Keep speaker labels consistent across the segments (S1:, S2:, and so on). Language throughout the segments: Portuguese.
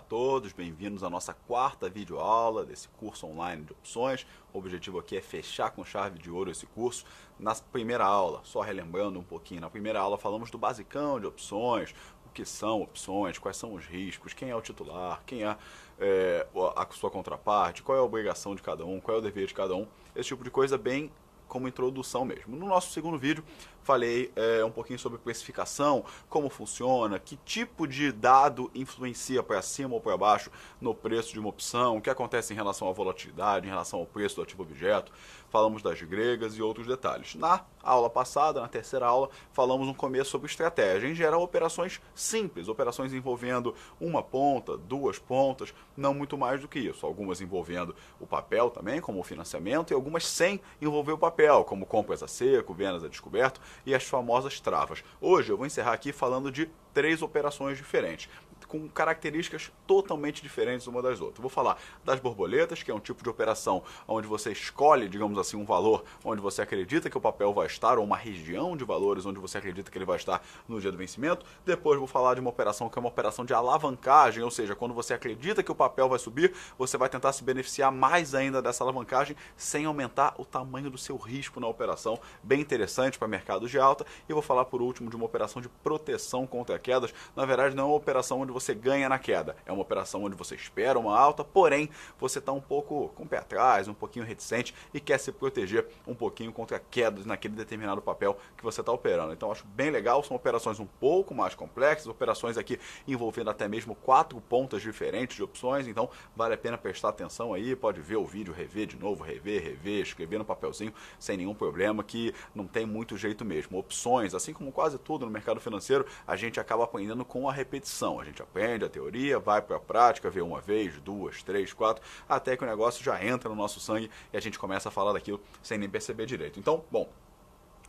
S1: todos, bem-vindos à nossa quarta videoaula desse curso online de opções. O objetivo aqui é fechar com chave de ouro esse curso. Na primeira aula, só relembrando um pouquinho, na primeira aula falamos do basicão de opções, o que são opções, quais são os riscos, quem é o titular, quem é a sua contraparte, qual é a obrigação de cada um, qual é o dever de cada um, esse tipo de coisa bem como introdução mesmo. No nosso segundo vídeo, falei um pouquinho sobre precificação, como funciona, que tipo de dado influencia para cima ou para baixo no preço de uma opção, o que acontece em relação à volatilidade, em relação ao preço do ativo objeto, falamos das gregas e outros detalhes. Na aula passada, na terceira aula, falamos no começo sobre estratégia, em geral operações simples, operações envolvendo uma ponta, duas pontas, não muito mais do que isso, algumas envolvendo o papel também, como o financiamento, e algumas sem envolver o papel, como compras a seco, vendas a descoberto e as famosas travas. Hoje eu vou encerrar aqui falando de 3 operações diferentes, com características totalmente diferentes uma das outras. Vou falar das borboletas, que é um tipo de operação onde você escolhe, digamos assim, um valor onde você acredita que o papel vai estar, ou uma região de valores onde você acredita que ele vai estar no dia do vencimento. Depois vou falar de uma operação que é uma operação de alavancagem, ou seja, quando você acredita que o papel vai subir, você vai tentar se beneficiar mais ainda dessa alavancagem sem aumentar o tamanho do seu risco na operação. Bem interessante para mercados de alta. E vou falar por último de uma operação de proteção contra quedas. Na verdade, não é uma operação onde você ganha na queda, é uma operação onde você espera uma alta, porém você está um pouco com o pé atrás, um pouquinho reticente e quer se proteger um pouquinho contra quedas naquele determinado papel que você está operando. Então acho bem legal, são operações um pouco mais complexas, operações aqui envolvendo até mesmo 4 pontas diferentes de opções, então vale a pena prestar atenção aí, pode ver o vídeo, rever de novo, rever, escrever no papelzinho sem nenhum problema, que não tem muito jeito mesmo. Opções, assim como quase tudo no mercado financeiro, a gente acaba aprendendo com a repetição, a gente aprende a teoria, vai para a prática, vê uma vez, 2, 3, 4, até que o negócio já entra no nosso sangue e a gente começa a falar daquilo sem nem perceber direito. Então, bom,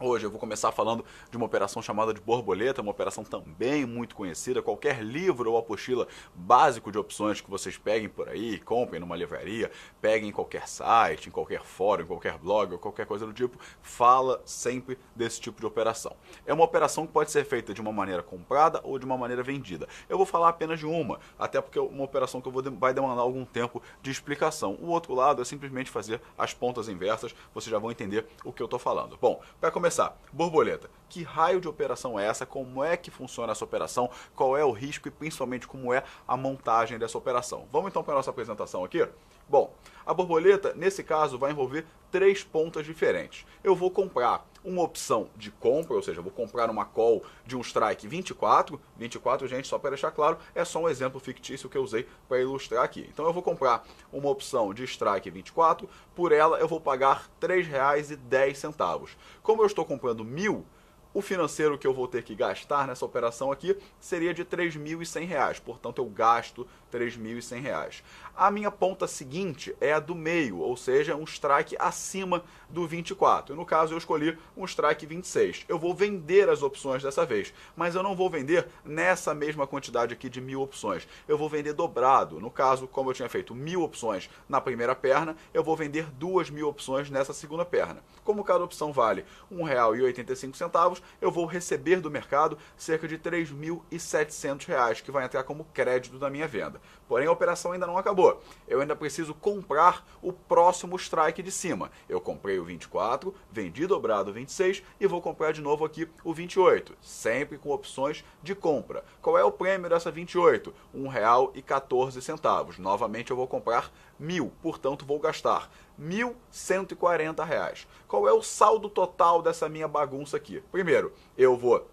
S1: hoje eu vou começar falando de uma operação chamada de borboleta, uma operação também muito conhecida. Qualquer livro ou apostila básico de opções que vocês peguem por aí, comprem numa livraria, peguem em qualquer site, em qualquer fórum, em qualquer blog ou qualquer coisa do tipo, fala sempre desse tipo de operação. É uma operação que pode ser feita de uma maneira comprada ou de uma maneira vendida. Eu vou falar apenas de uma, até porque é uma operação que vai demandar algum tempo de explicação. O outro lado é simplesmente fazer as pontas inversas, vocês já vão entender o que eu estou falando. Bom, para começar, borboleta. Que raio de operação é essa? Como é que funciona essa operação? Qual é o risco e principalmente como é a montagem dessa operação? Vamos então para a nossa apresentação aqui? Bom, a borboleta, nesse caso, vai envolver 3 pontas diferentes. Eu vou comprar uma opção de compra, ou seja, eu vou comprar uma call de um strike 24. 24, gente, só para deixar claro, é só um exemplo fictício que eu usei para ilustrar aqui. Então eu vou comprar uma opção de strike 24, por ela eu vou pagar R$ 3,10. Como eu estou comprando 1.000, o financeiro que eu vou ter que gastar nessa operação aqui seria de R$ 3.100, portanto eu gasto R$ 3.100. A minha ponta seguinte é a do meio, ou seja, um strike acima do 24. No caso eu escolhi um strike 26. Eu vou vender as opções dessa vez, mas eu não vou vender nessa mesma quantidade aqui de 1.000 opções. Eu vou vender dobrado. No caso, como eu tinha feito 1.000 opções na primeira perna, eu vou vender 2.000 opções nessa segunda perna. Como cada opção vale R$ 1,85, eu vou receber do mercado cerca de R$ 3.700, que vai entrar como crédito da minha venda. Porém, a operação ainda não acabou. Eu ainda preciso comprar o próximo strike de cima. Eu comprei o 24, vendi dobrado o 26 e vou comprar de novo aqui o 28, sempre com opções de compra. Qual é o prêmio dessa 28? R$ 1,14. Novamente eu vou comprar 1.000, portanto vou gastar R$ 1.140. Qual é o saldo total dessa minha bagunça aqui? Primeiro, eu vou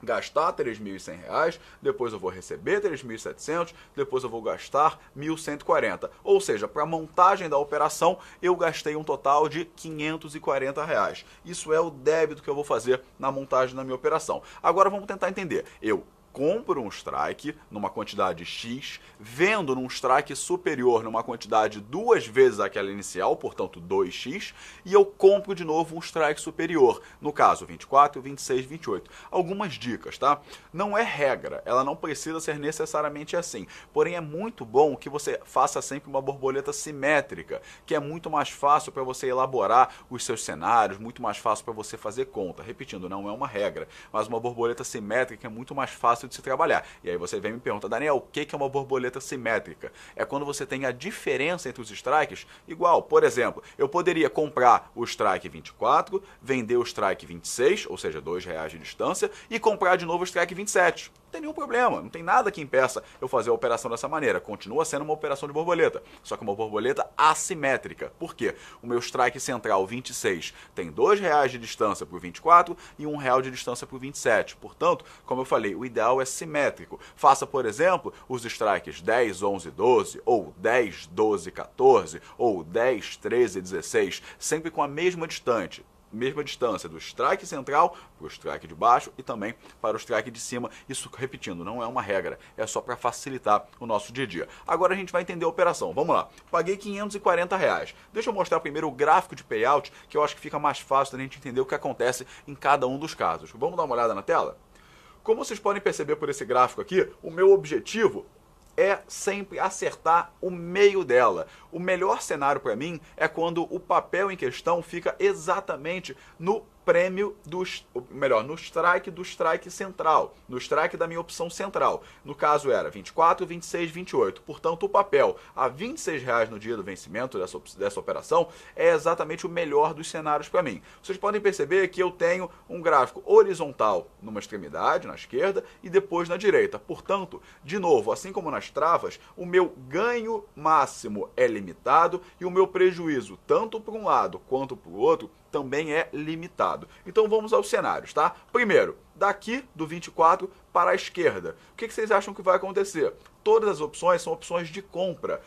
S1: gastar R$ 3.100, depois eu vou receber R$ 3.700, depois eu vou gastar R$ 1.140. Ou seja, para a montagem da operação, eu gastei um total de R$ 540. Isso é o débito que eu vou fazer na montagem da minha operação. Agora vamos tentar entender. Eu compro um strike numa quantidade X, vendo num strike superior numa quantidade 2 vezes aquela inicial, portanto 2x, e eu compro de novo um strike superior, no caso 24, 26, 28. Algumas dicas, tá? Não é regra, ela não precisa ser necessariamente assim, porém é muito bom que você faça sempre uma borboleta simétrica, que é muito mais fácil para você elaborar os seus cenários, muito mais fácil para você fazer conta. Repetindo, não é uma regra, mas uma borboleta simétrica é muito mais fácil fácil de se trabalhar. E aí você vem me pergunta, Daniel, o que é uma borboleta simétrica? É quando você tem a diferença entre os strikes igual. Por exemplo, eu poderia comprar o strike 24, vender o strike 26, ou seja, R$2 de distância, e comprar de novo o strike 27. Não tem nenhum problema, não tem nada que impeça eu fazer a operação dessa maneira. Continua sendo uma operação de borboleta, só que uma borboleta assimétrica. Por quê? O meu strike central 26 tem R$2 de distância para o 24 e R$1 de distância para o 27. Portanto, como eu falei, o ideal é simétrico. Faça, por exemplo, os strikes 10, 11, 12, ou 10, 12, 14, ou 10, 13, 16, sempre com a mesma distância do strike central para o strike de baixo e também para o strike de cima. Isso, repetindo, não é uma regra, é só para facilitar o nosso dia a dia. Agora a gente vai entender a operação. Vamos lá. Paguei R$540. Deixa eu mostrar primeiro o gráfico de payout, que eu acho que fica mais fácil da gente entender o que acontece em cada um dos casos. Vamos dar uma olhada na tela? Como vocês podem perceber por esse gráfico aqui, o meu objetivo é sempre acertar o meio dela. O melhor cenário para mim é quando o papel em questão fica exatamente no prêmio no strike do strike central, no strike da minha opção central. No caso era 24, 26, 28. Portanto, o papel a R$26 no dia do vencimento dessa operação é exatamente o melhor dos cenários para mim. Vocês podem perceber que eu tenho um gráfico horizontal numa extremidade, na esquerda, e depois na direita. Portanto, de novo, assim como nas travas, o meu ganho máximo é limitado e o meu prejuízo, tanto para um lado quanto para o outro, também é limitado. Então vamos aos cenários, tá? Primeiro, daqui do 24 para a esquerda. O que vocês acham que vai acontecer? Todas as opções são opções de compra.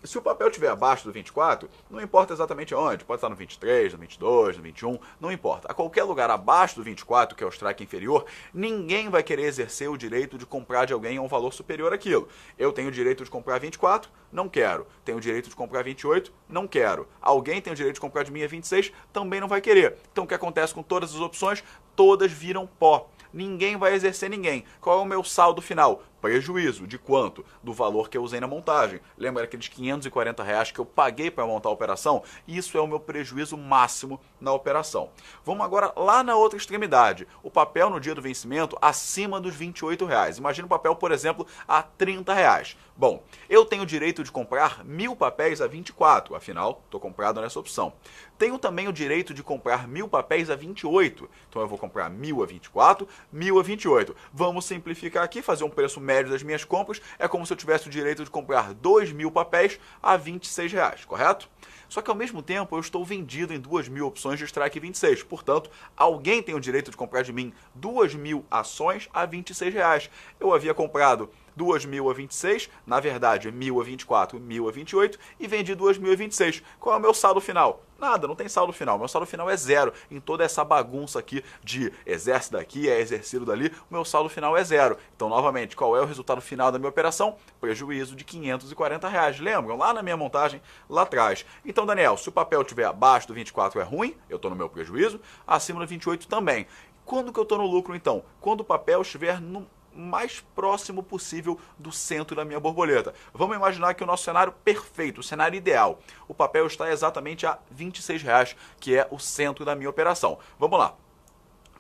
S1: Se o papel estiver abaixo do 24, não importa exatamente onde, pode estar no 23, no 22, no 21, não importa. A qualquer lugar abaixo do 24, que é o strike inferior, ninguém vai querer exercer o direito de comprar de alguém a um valor superior àquilo. Eu tenho o direito de comprar 24, não quero. Tenho o direito de comprar 28, não quero. Alguém tem o direito de comprar de mim a 26, também não vai querer. Então o que acontece com todas as opções? Todas viram pó. Ninguém vai exercer ninguém. Qual é o meu saldo final? Prejuízo. De quanto? Do valor que eu usei na montagem. Lembra aqueles R$540 que eu paguei para montar a operação? Isso é o meu prejuízo máximo na operação. Vamos agora lá na outra extremidade. O papel no dia do vencimento acima dos R$28. Imagina o papel, por exemplo, a R$30. Bom, eu tenho o direito de comprar 1.000 papéis a 24, afinal, estou comprado nessa opção. Tenho também o direito de comprar 1.000 papéis a 28. Então eu vou comprar 1.000 a 24, 1.000 a 28. Vamos simplificar aqui, fazer um preço médio das minhas compras. É como se eu tivesse o direito de comprar 2.000 papéis a R$26, correto? Só que ao mesmo tempo eu estou vendido em 2.000 opções de strike 26. Portanto, alguém tem o direito de comprar de mim 2.000 ações a R$26. Eu havia comprado 2.000 a 26, na verdade 1.000 a 24, 1.000 a 28 e vendi 2.000 a 26. Qual é o meu saldo final? Nada, não tem saldo final. Meu saldo final é zero. Em toda essa bagunça aqui de exerce daqui, é exercido dali, o meu saldo final é zero. Então, novamente, qual é o resultado final da minha operação? Prejuízo de R$540. Lembram? Lá na minha montagem, lá atrás. Então, Daniel, se o papel estiver abaixo do 24 é ruim, eu estou no meu prejuízo, acima do 28 também. Quando que eu estou no lucro, então? Quando o papel estiver no mais próximo possível do centro da minha borboleta. Vamos imaginar que o nosso cenário perfeito, o cenário ideal, o papel está exatamente a R$26, que é o centro da minha operação. Vamos lá.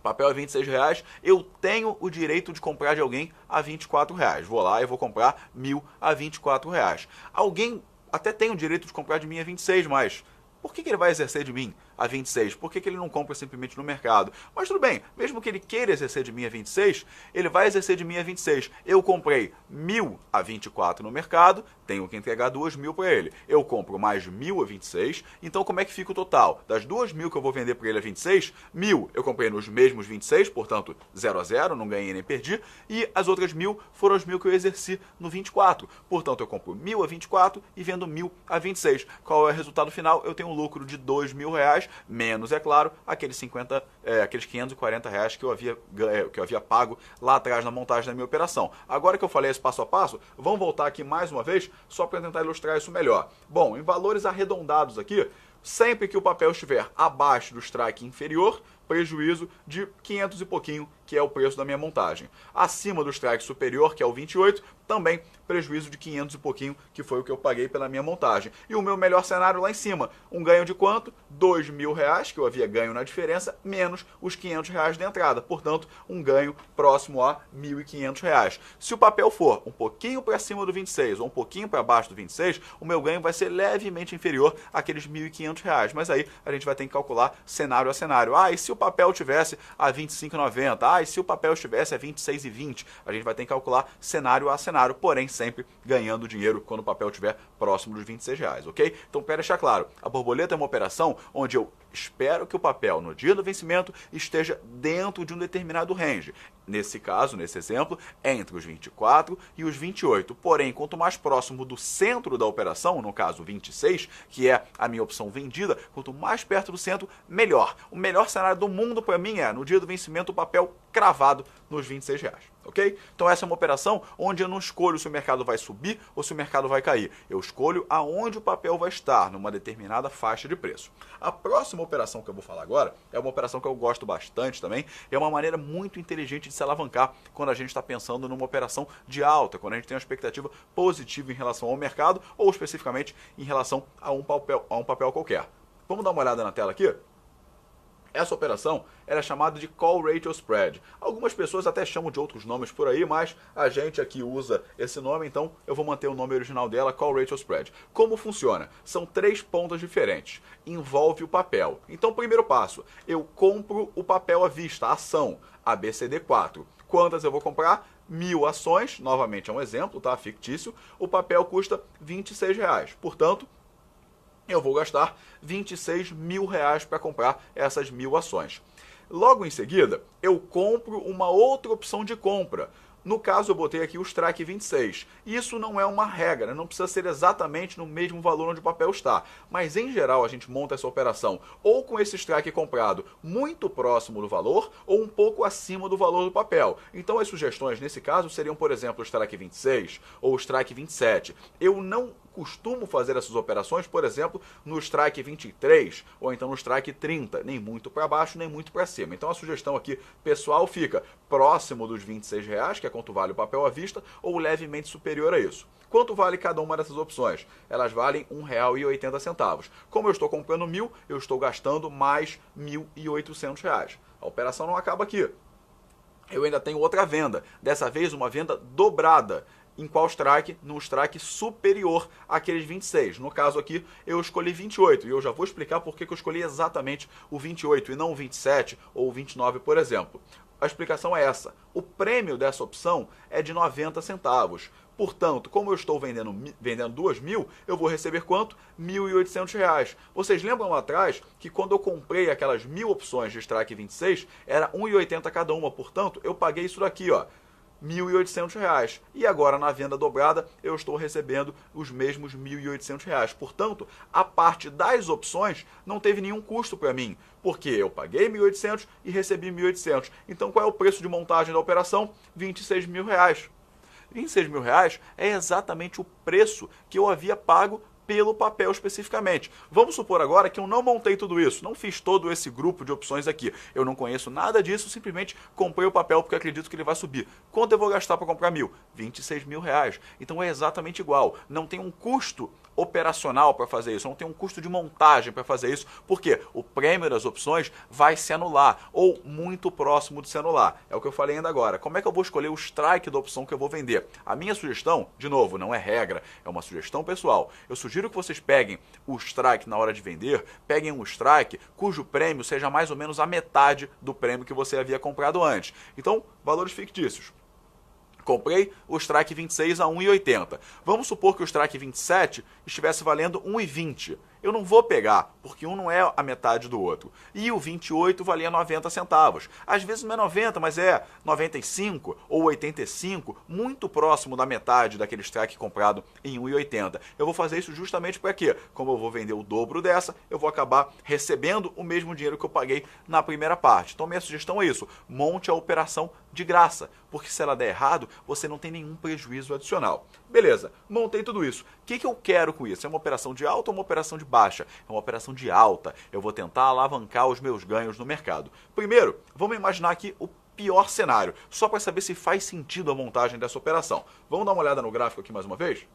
S1: Papel é R$26, eu tenho o direito de comprar de alguém a R$24. Vou lá e vou comprar 1.000 a R$24. Alguém até tem o direito de comprar de mim a 26, mas por que ele vai exercer de mim a 26? Por que ele não compra simplesmente no mercado? Mas tudo bem, mesmo que ele queira exercer de mim a 26, ele vai exercer de mim a 26. Eu comprei 1.000 a 24 no mercado, tenho que entregar 2.000 para ele. Eu compro mais 1.000 a 26, então como é que fica o total? Das 2.000 que eu vou vender para ele a 26, 1.000 eu comprei nos mesmos 26, portanto 0 a 0, não ganhei nem perdi, e as outras 1.000 foram as 1.000 que eu exerci no 24. Portanto, eu compro 1.000 a 24 e vendo 1.000 a 26. Qual é o resultado final? Eu tenho um lucro de R$2.000, menos, é claro, aqueles R$540 que eu havia pago lá atrás na montagem da minha operação. Agora que eu falei esse passo a passo, vamos voltar aqui mais uma vez, só para tentar ilustrar isso melhor. Bom, em valores arredondados aqui, sempre que o papel estiver abaixo do strike inferior, prejuízo de 500 e pouquinho que é o preço da minha montagem. Acima do strike superior, que é o 28, também prejuízo de 500 e pouquinho, que foi o que eu paguei pela minha montagem. E o meu melhor cenário lá em cima, um ganho de quanto? R$2.000, que eu havia ganho na diferença, menos os R$500 de entrada. Portanto, um ganho próximo a R$1.500. Se o papel for um pouquinho para cima do 26 ou um pouquinho para baixo do 26, o meu ganho vai ser levemente inferior àqueles R$1.500. Mas aí a gente vai ter que calcular cenário a cenário. E se o papel tivesse a R$25,90? E se o papel estivesse a R$26,20? A gente vai ter que calcular cenário a cenário, porém sempre ganhando dinheiro quando o papel estiver próximo dos R$26, ok? Então, para deixar claro, a borboleta é uma operação onde eu espero que o papel, no dia do vencimento, esteja dentro de um determinado range. Nesse caso, nesse exemplo, entre os 24 e os 28. Porém, quanto mais próximo do centro da operação, no caso 26, que é a minha opção vendida, quanto mais perto do centro, melhor. O melhor cenário do mundo para mim é, no dia do vencimento, o papel cravado nos R$26, ok? Então essa é uma operação onde eu não escolho se o mercado vai subir ou se o mercado vai cair. Eu escolho aonde o papel vai estar, numa determinada faixa de preço. A próxima operação que eu vou falar agora é uma operação que eu gosto bastante também, é uma maneira muito inteligente de se alavancar quando a gente está pensando numa operação de alta, quando a gente tem uma expectativa positiva em relação ao mercado ou especificamente em relação a um papel qualquer. Vamos dar uma olhada na tela aqui? Essa operação era chamada de Call Ratio Spread. Algumas pessoas até chamam de outros nomes por aí, mas a gente aqui usa esse nome, então eu vou manter o nome original dela, Call Ratio Spread. Como funciona? São 3 pontos diferentes. Envolve o papel. Então, primeiro passo, eu compro o papel à vista, a ação, ABCD4. Quantas eu vou comprar? 1.000 ações, novamente é um exemplo, tá? Fictício. O papel custa R$26. Portanto, eu vou gastar R$26.000 para comprar essas 1.000 ações. Logo em seguida, eu compro uma outra opção de compra. No caso, eu botei aqui o strike 26. Isso não é uma regra, não precisa ser exatamente no mesmo valor onde o papel está. Mas, em geral, a gente monta essa operação ou com esse strike comprado muito próximo do valor ou um pouco acima do valor do papel. Então, as sugestões, nesse caso, seriam, por exemplo, o strike 26 ou o strike 27. Eu não costumo fazer essas operações, por exemplo, no strike 23 ou então no strike 30, nem muito para baixo, nem muito para cima. Então a sugestão aqui, pessoal, fica próximo dos R$26, que é quanto vale o papel à vista, ou levemente superior a isso. Quanto vale cada uma dessas opções? Elas valem R$1,80. Como eu estou comprando 1.000, eu estou gastando mais R$1.800. A operação não acaba aqui. Eu ainda tenho outra venda, dessa vez uma venda dobrada. Em qual strike? No strike superior àqueles 26. No caso aqui, eu escolhi 28. E eu já vou explicar por que eu escolhi exatamente o 28 e não o 27 ou o 29, por exemplo. A explicação é essa. O prêmio dessa opção é de 90 centavos. Portanto, como eu estou vendendo 2.000, eu vou receber quanto? R$1.800. Vocês lembram lá atrás que quando eu comprei aquelas 1.000 opções de strike 26, era R$1,80 cada uma. Portanto, eu paguei isso daqui, ó. R$1.800. E agora, na venda dobrada, eu estou recebendo os mesmos R$1.800. Portanto, a parte das opções não teve nenhum custo para mim, porque eu paguei R$1.800 e recebi R$1.800. Então, qual é o preço de montagem da operação? R$26.000. R$26.000 é exatamente o preço que eu havia pago pelo papel especificamente. Vamos supor agora que eu não montei tudo isso, não fiz todo esse grupo de opções aqui. Eu não conheço nada disso, simplesmente comprei o papel porque acredito que ele vai subir. Quanto eu vou gastar para comprar 1.000? R$26.000. Então é exatamente igual. Não tem um custo operacional para fazer isso, não tem um custo de montagem para fazer isso, porque o prêmio das opções vai se anular, ou muito próximo de se anular. É o que eu falei ainda agora. Como é que eu vou escolher o strike da opção que eu vou vender? A minha sugestão, de novo, não é regra, é uma sugestão pessoal. Eu sugiro que vocês peguem o strike na hora de vender, peguem um strike cujo prêmio seja mais ou menos a metade do prêmio que você havia comprado antes. Então, valores fictícios. Comprei o strike 26 a 1,80. Vamos supor que o strike 27 estivesse valendo 1,20. Eu não vou pegar, porque um não é a metade do outro. E o 28 valia 90 centavos. Às vezes não é 90, mas é 95 ou 85, muito próximo da metade daquele strike comprado em 1,80. Eu vou fazer isso justamente para quê? Como eu vou vender o dobro dessa, eu vou acabar recebendo o mesmo dinheiro que eu paguei na primeira parte. Então minha sugestão é isso, monte a operação de graça, porque se ela der errado, você não tem nenhum prejuízo adicional. Beleza, montei tudo isso. O que eu quero com isso? É uma operação de alta ou uma operação de baixa? É uma operação de alta. Eu vou tentar alavancar os meus ganhos no mercado. Primeiro, vamos imaginar aqui o pior cenário, só para saber se faz sentido a montagem dessa operação. Vamos dar uma olhada no gráfico aqui mais uma vez?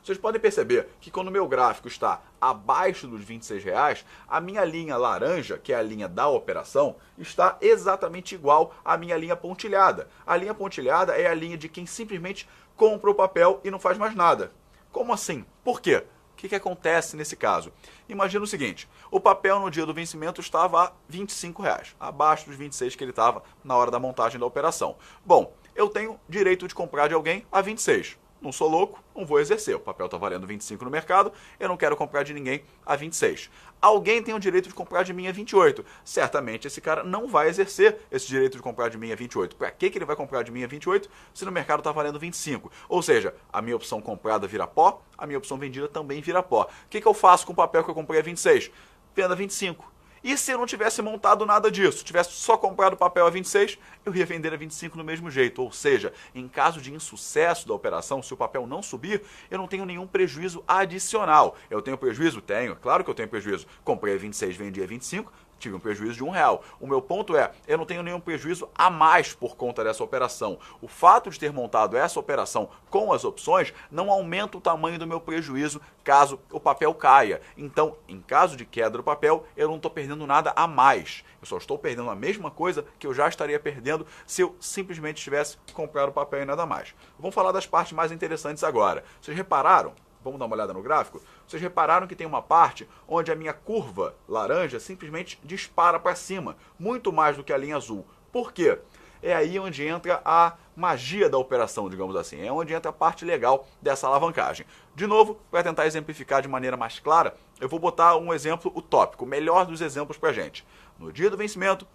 S1: Vocês podem perceber que quando o meu gráfico está abaixo dos R$26, a minha linha laranja, que é a linha da operação, está exatamente igual à minha linha pontilhada. A linha pontilhada é a linha de quem simplesmente compra o papel e não faz mais nada. Como assim? Por quê? O que acontece nesse caso? Imagina o seguinte, o papel no dia do vencimento estava a R$25, abaixo dos 26 que ele estava na hora da montagem da operação. Bom, eu tenho direito de comprar de alguém a 26. Não sou louco, não vou exercer. O papel está valendo 25 no mercado, eu não quero comprar de ninguém a 26. Alguém tem o direito de comprar de mim a 28. Certamente esse cara não vai exercer esse direito de comprar de mim a 28. Para que ele vai comprar de mim a 28 se no mercado está valendo 25? Ou seja, a minha opção comprada vira pó, a minha opção vendida também vira pó. O que eu faço com o papel que eu comprei a 26? Vendo a 25. E se eu não tivesse montado nada disso, tivesse só comprado o papel a 26, eu ia vender a 25 do mesmo jeito. Ou seja, em caso de insucesso da operação, se o papel não subir, eu não tenho nenhum prejuízo adicional. Eu tenho prejuízo? Tenho, claro que eu tenho prejuízo. Comprei a 26, vendi a 25, tive um prejuízo de R$1. O meu ponto é, eu não tenho nenhum prejuízo a mais por conta dessa operação. O fato de ter montado essa operação com as opções não aumenta o tamanho do meu prejuízo caso o papel caia. Então, em caso de queda do papel, eu não estou perdendo nada a mais. Eu só estou perdendo a mesma coisa que eu já estaria perdendo se eu simplesmente tivesse comprado o papel e nada mais. Vamos falar das partes mais interessantes agora. Vocês repararam? Vamos dar uma olhada no gráfico? Vocês repararam que tem uma parte onde a minha curva laranja simplesmente dispara para cima, muito mais do que a linha azul. Por quê? É aí onde entra a magia da operação, digamos assim. É onde entra a parte legal dessa alavancagem. De novo, para tentar exemplificar de maneira mais clara, eu vou botar um exemplo utópico, o melhor dos exemplos para a gente. No dia do vencimento,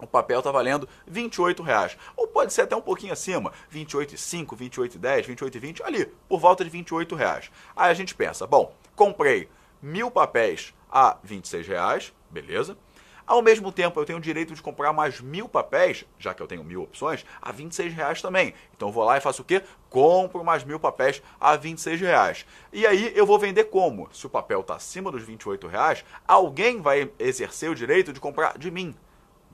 S1: o papel está valendo R$28. Ou pode ser até um pouquinho acima, R$28,5, R$28,10, R$28,20, ali, por volta de R$28. Aí a gente pensa, bom, comprei 1.000 papéis a R$26, beleza. Ao mesmo tempo, eu tenho o direito de comprar mais 1.000 papéis, já que eu tenho 1.000 opções, a R$26 também. Então eu vou lá e faço o quê? Compro mais 1.000 papéis a R$26. E aí eu vou vender como? Se o papel está acima dos R$28, alguém vai exercer o direito de comprar de mim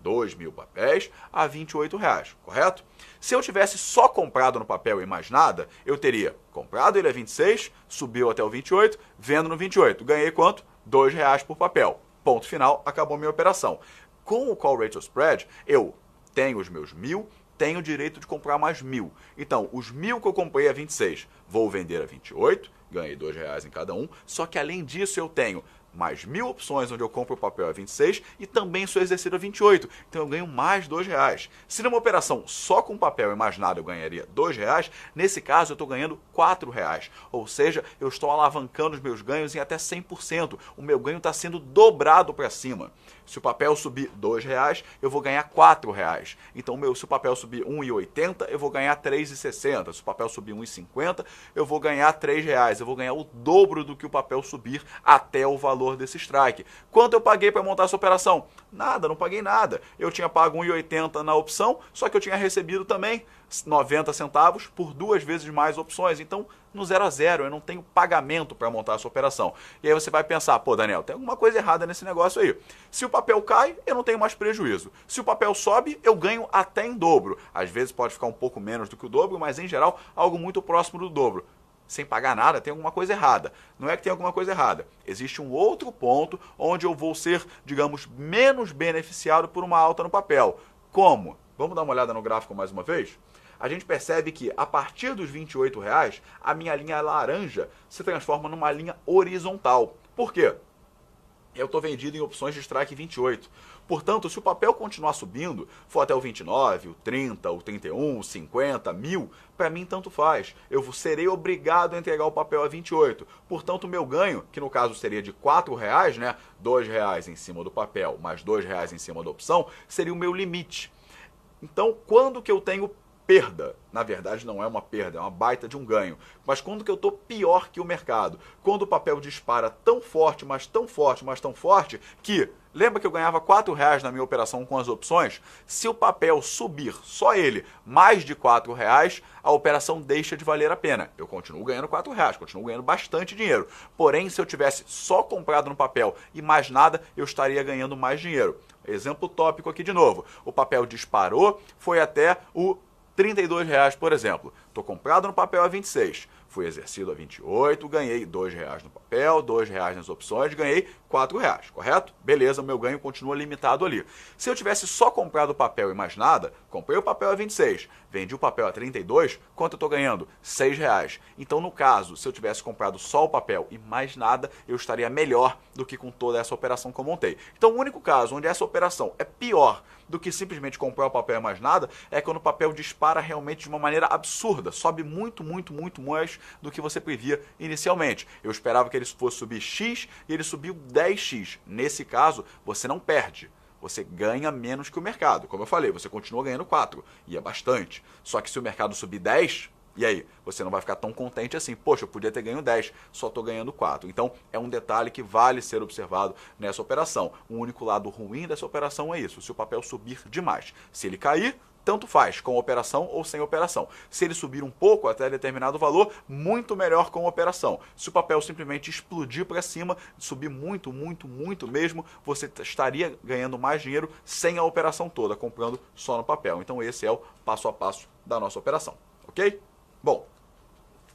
S1: 2.000 papéis a R$28, correto? Se eu tivesse só comprado no papel e mais nada, eu teria comprado ele a 26, subiu até o 28, vendo no 28. Ganhei quanto? R$2 por papel. Ponto final, acabou minha operação. Com o Call Ratio Spread, eu tenho os meus 1.000, tenho o direito de comprar mais 1.000. Então, os 1.000 que eu comprei a 26, vou vender a 28, ganhei R$2 em cada um, só que além disso eu tenho mais 1.000 opções onde eu compro o papel a 26 e também sou exercido a 28. Então eu ganho mais R$2. Se numa operação só com papel e mais nada eu ganharia R$2, nesse caso eu estou ganhando R$4. Ou seja, eu estou alavancando os meus ganhos em até 100%. O meu ganho está sendo dobrado para cima. Se o papel subir R$2, eu vou ganhar R$4. Então, se o papel subir R$1,80, eu vou ganhar R$3,60. Se o papel subir R$1,50, eu vou ganhar R$3. Eu vou ganhar o dobro do que o papel subir até o valor desse strike. Quanto eu paguei para montar essa operação? Nada, não paguei nada. Eu tinha pago R$1,80 na opção, só que eu tinha recebido também 90 centavos por 2 vezes mais opções. Então, no 0 a 0, eu não tenho pagamento para montar essa operação. E aí você vai pensar, pô, Daniel, tem alguma coisa errada nesse negócio aí. Se o papel cai, eu não tenho mais prejuízo. Se o papel sobe, eu ganho até em dobro. Às vezes pode ficar um pouco menos do que o dobro, mas em geral, algo muito próximo do dobro. Sem pagar nada, tem alguma coisa errada. Não é que tem alguma coisa errada. Existe um outro ponto onde eu vou ser, digamos, menos beneficiado por uma alta no papel. Como? Vamos dar uma olhada no gráfico mais uma vez? A gente percebe que a partir dos R$28, a minha linha laranja se transforma numa linha horizontal. Por quê? Eu estou vendido em opções de strike 28. Portanto, se o papel continuar subindo, for até o 29, o 30, o 31, o 50, 1.000, para mim tanto faz. Eu serei obrigado a entregar o papel a 28. Portanto, o meu ganho, que no caso seria de R$4, né? R$2 em cima do papel, mais R$2 em cima da opção, seria o meu limite. Então, quando que eu tenho perda. Na verdade, não é uma perda, é uma baita de um ganho. Mas quando que eu estou pior que o mercado? Quando o papel dispara tão forte, mas tão forte, mas tão forte, que... Lembra que eu ganhava R$4 na minha operação com as opções? Se o papel subir, só ele, mais de R$4, a operação deixa de valer a pena. Eu continuo ganhando R$4, continuo ganhando bastante dinheiro. Porém, se eu tivesse só comprado no papel e mais nada, eu estaria ganhando mais dinheiro. Exemplo tópico aqui de novo. O papel disparou, foi até o R$32, por exemplo. Estou comprado no papel a 26. Fui exercido a 28, ganhei R$2 no papel, R$2 nas opções, ganhei R$4, correto? Beleza, meu ganho continua limitado ali. Se eu tivesse só comprado o papel e mais nada, comprei o papel a 26, vendi o papel a 32, quanto eu estou ganhando? R$6. Então, no caso, se eu tivesse comprado só o papel e mais nada, eu estaria melhor do que com toda essa operação que eu montei. Então, o único caso onde essa operação é pior do que simplesmente comprar o papel e mais nada, é quando o papel dispara realmente de uma maneira absurda, sobe muito, muito, muito mais do que você previa inicialmente. Eu esperava que ele fosse subir X e ele subiu 10X. Nesse caso, você não perde. Você ganha menos que o mercado. Como eu falei, você continua ganhando 4, e é bastante. Só que se o mercado subir 10, e aí? Você não vai ficar tão contente assim. Poxa, eu podia ter ganho 10, só estou ganhando 4. Então, é um detalhe que vale ser observado nessa operação. O único lado ruim dessa operação é isso, se o papel subir demais. Se ele cair, tanto faz, com operação ou sem operação. Se ele subir um pouco até determinado valor, muito melhor com operação. Se o papel simplesmente explodir para cima, subir muito, muito, muito mesmo, você estaria ganhando mais dinheiro sem a operação toda, comprando só no papel. Então, esse é o passo a passo da nossa operação, ok? Bom,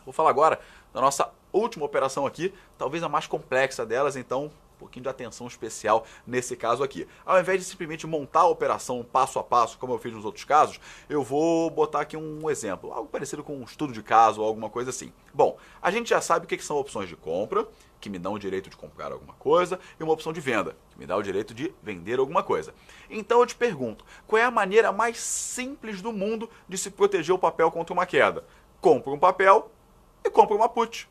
S1: vou falar agora da nossa última operação aqui, talvez a mais complexa delas, então um pouquinho de atenção especial nesse caso aqui. Ao invés de simplesmente montar a operação passo a passo, como eu fiz nos outros casos, eu vou botar aqui um exemplo, algo parecido com um estudo de caso ou alguma coisa assim. Bom, a gente já sabe o que são opções de compra, que me dão o direito de comprar alguma coisa, e uma opção de venda, que me dá o direito de vender alguma coisa. Então eu te pergunto, qual é a maneira mais simples do mundo de se proteger o papel contra uma queda? Compro um papel e compro uma put.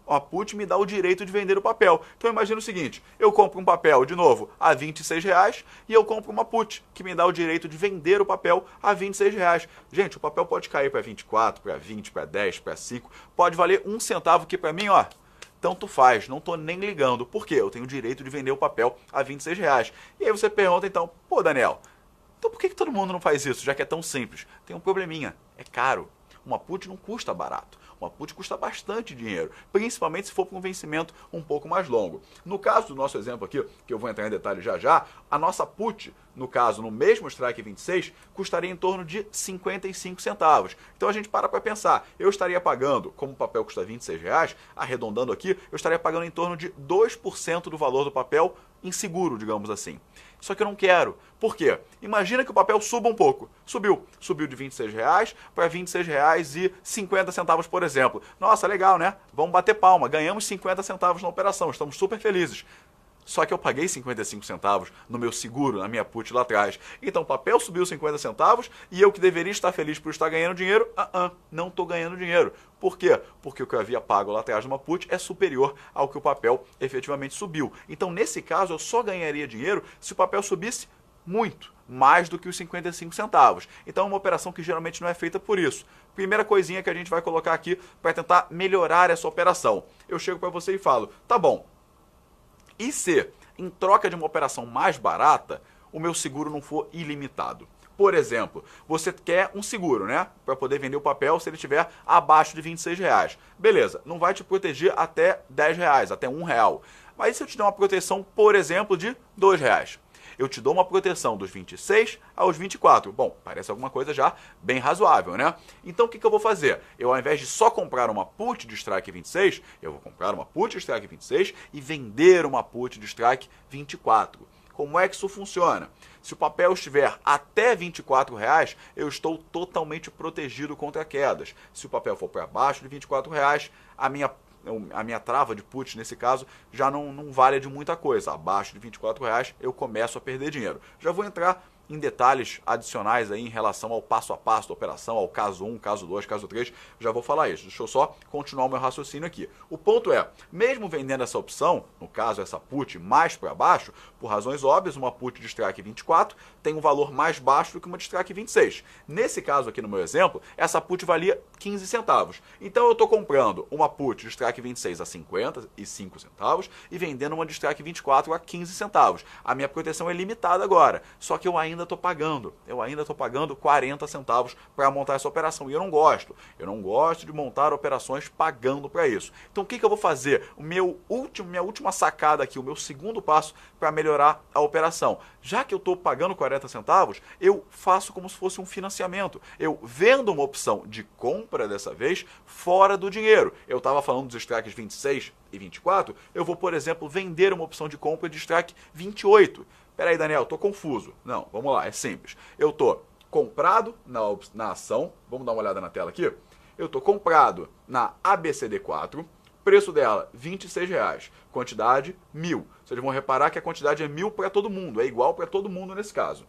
S1: Uma put me dá o direito de vender o papel. Então imagina o seguinte, eu compro um papel, de novo, a R$26 e eu compro uma put, que me dá o direito de vender o papel a R$26. Gente, o papel pode cair para 24, para 20, para 10, para 5, pode valer 1 centavo, que para mim, ó, tanto faz, não estou nem ligando. Por quê? Eu tenho o direito de vender o papel a R$26. E aí você pergunta então, pô Daniel, então por que todo mundo não faz isso, já que é tão simples? Tem um probleminha, é caro. Uma put não custa barato. Uma put custa bastante dinheiro, principalmente se for para um vencimento um pouco mais longo. No caso do nosso exemplo aqui, que eu vou entrar em detalhe já já, a nossa put, no caso, no mesmo strike 26, custaria em torno de 55 centavos. Então a gente para pensar, eu estaria pagando, como o papel custa R$26, arredondando aqui, eu estaria pagando em torno de 2% do valor do papel em seguro, digamos assim. Só que eu não quero. Por quê? Imagina que o papel suba um pouco. Subiu de R$26 para R$26,50, por exemplo. Nossa, legal, né? Vamos bater palma. Ganhamos 50 centavos na operação. Estamos super felizes. Só que eu paguei 55 centavos no meu seguro, na minha put lá atrás. Então o papel subiu 50 centavos e eu que deveria estar feliz por estar ganhando dinheiro, não estou ganhando dinheiro. Por quê? Porque o que eu havia pago lá atrás numa put é superior ao que o papel efetivamente subiu. Então nesse caso eu só ganharia dinheiro se o papel subisse muito, mais do que os 55 centavos. Então é uma operação que geralmente não é feita por isso. Primeira coisinha que a gente vai colocar aqui para tentar melhorar essa operação. Eu chego para você e falo, tá bom, e se, em troca de uma operação mais barata, o meu seguro não for ilimitado? Por exemplo, você quer um seguro, né? Para poder vender o papel se ele estiver abaixo de R$26. Beleza, não vai te proteger até R$10, até R$1. Mas e se eu te der uma proteção, por exemplo, de R$2? Eu te dou uma proteção dos 26 aos 24. Bom, parece alguma coisa já bem razoável, né? Então o que eu vou fazer? Eu, ao invés de só comprar uma put de strike 26, eu vou comprar uma put de strike 26 e vender uma put de strike 24. Como é que isso funciona? Se o papel estiver até R$24, eu estou totalmente protegido contra quedas. Se o papel for para baixo de R$24, a minha trava de put, nesse caso, já não vale de muita coisa. Abaixo de R$24, eu começo a perder dinheiro. Já vou entrar em detalhes adicionais aí em relação ao passo a passo da operação, ao caso 1, caso 2, caso 3, já vou falar isso. Deixa eu só continuar o meu raciocínio aqui. O ponto é, mesmo vendendo essa opção, no caso essa put mais para baixo, por razões óbvias, uma put de strike 24 tem um valor mais baixo do que uma de strike 26. Nesse caso aqui no meu exemplo, essa put valia 15 centavos. Então eu estou comprando uma put de strike 26 a 55 centavos e vendendo uma de strike 24 a 15 centavos. A minha proteção é limitada agora, só que eu ainda estou pagando 40 centavos para montar essa operação e eu não gosto de montar operações pagando para isso. Então o que eu vou fazer? Minha última sacada aqui, o meu segundo passo para melhorar a operação. Já que eu estou pagando 40 centavos, eu faço como se fosse um financiamento. Eu vendo uma opção de compra dessa vez fora do dinheiro. Eu estava falando dos strikes 26 e 24, eu vou, por exemplo, vender uma opção de compra de strike 28. Peraí, Daniel, estou confuso. Não, vamos lá, é simples. Eu estou comprado na ação, vamos dar uma olhada na tela aqui. Eu estou comprado na ABCD4, preço dela R$ 26, quantidade 1.000. Vocês vão reparar que a quantidade é 1.000 para todo mundo, é igual para todo mundo nesse caso.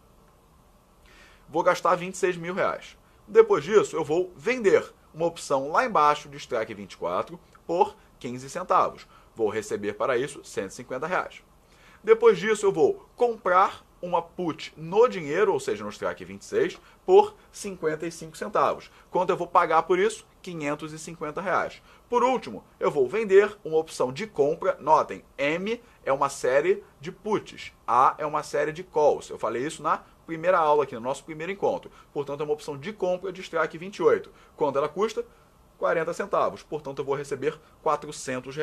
S1: Vou gastar R$ 26.000. Depois disso, eu vou vender uma opção lá embaixo de strike 24 por 15 centavos. Vou receber para isso R$ 150. Depois disso, eu vou comprar uma put no dinheiro, ou seja, no strike 26, por 55 centavos. Quanto eu vou pagar por isso? R$ 550. Por último, eu vou vender uma opção de compra. Notem, M é uma série de puts, A é uma série de calls. Eu falei isso na primeira aula aqui, no nosso primeiro encontro. Portanto, é uma opção de compra de strike 28. Quanto ela custa? 40 centavos. Portanto, eu vou receber R$ 400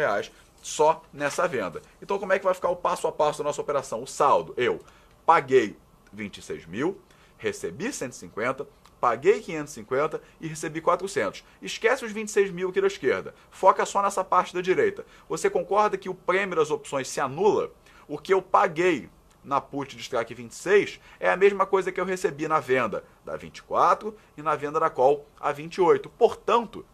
S1: só nessa venda. Então, como é que vai ficar o passo a passo da nossa operação? O saldo, eu paguei 26 mil, recebi 150, paguei 550 e recebi 400. Esquece os 26 mil aqui da esquerda. Foca só nessa parte da direita. Você concorda que o prêmio das opções se anula? O que eu paguei na put de strike 26 é a mesma coisa que eu recebi na venda da 24 e na venda da call a 28. Portanto,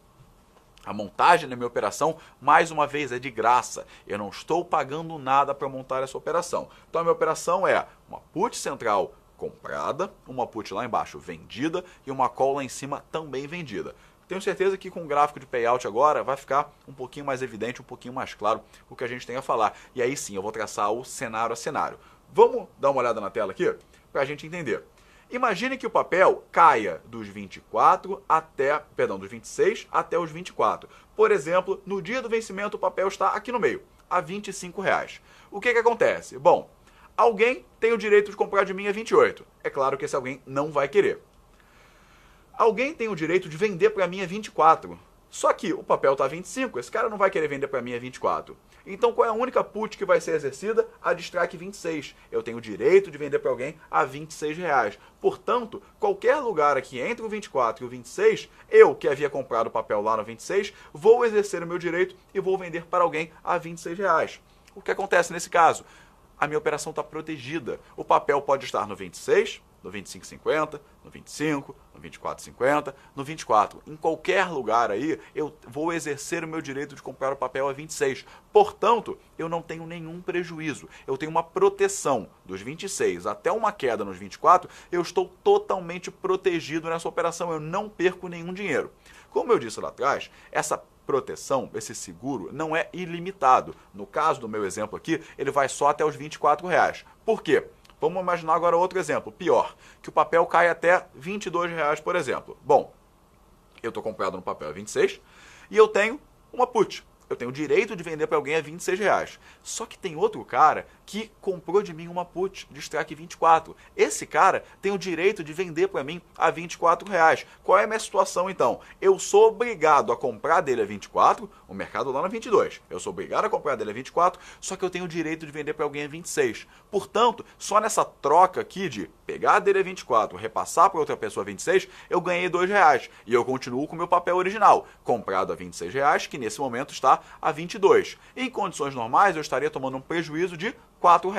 S1: a montagem da minha operação, mais uma vez, é de graça. Eu não estou pagando nada para montar essa operação. Então a minha operação é uma put central comprada, uma put lá embaixo vendida e uma call lá em cima também vendida. Tenho certeza que com o gráfico de payout agora vai ficar um pouquinho mais evidente, um pouquinho mais claro o que a gente tem a falar. E aí sim eu vou traçar o cenário a cenário. Vamos dar uma olhada na tela aqui para a gente entender. Imagine que o papel caia dos 26 até os 24. Por exemplo, no dia do vencimento o papel está aqui no meio, a R$ 25. O que acontece? Bom, alguém tem o direito de comprar de mim a 28. É claro que esse alguém não vai querer. Alguém tem o direito de vender para mim a 24. Só que o papel está a 25, esse cara não vai querer vender para mim a 24. Então qual é a única put que vai ser exercida? A de strike 26. Eu tenho o direito de vender para alguém a R$ 26. Portanto, qualquer lugar aqui entre o 24 e o 26, eu que havia comprado o papel lá no 26, vou exercer o meu direito e vou vender para alguém a R$ 26. O que acontece nesse caso? A minha operação está protegida. O papel pode estar no 26, no 25,50, no 25, no 24,50, no 24. Em qualquer lugar aí, eu vou exercer o meu direito de comprar o papel a 26. Portanto, eu não tenho nenhum prejuízo. Eu tenho uma proteção dos 26 até uma queda nos 24. Eu estou totalmente protegido nessa operação. Eu não perco nenhum dinheiro. Como eu disse lá atrás, essa proteção, esse seguro, não é ilimitado. No caso do meu exemplo aqui, ele vai só até os R$ 24. Por quê? Vamos imaginar agora outro exemplo, pior, que o papel cai até R$ 22, por exemplo. Bom, eu estou comprado no papel a 26 e eu tenho uma put. Eu tenho o direito de vender para alguém a R$ 26. Só que tem outro cara que comprou de mim uma put de strike 24. Esse cara tem o direito de vender para mim a R$ 24. Qual é a minha situação então? Eu sou obrigado a comprar dele a 24, o mercado lá na 22. Eu sou obrigado a comprar dele a 24, só que eu tenho o direito de vender para alguém a 26. Portanto, só nessa troca aqui de pegar dele a 24, repassar para outra pessoa a 26, eu ganhei R$ 2. E eu continuo com o meu papel original, comprado a R$ 26, que nesse momento está a 22. Em condições normais, eu estaria tomando um prejuízo de R$ 4.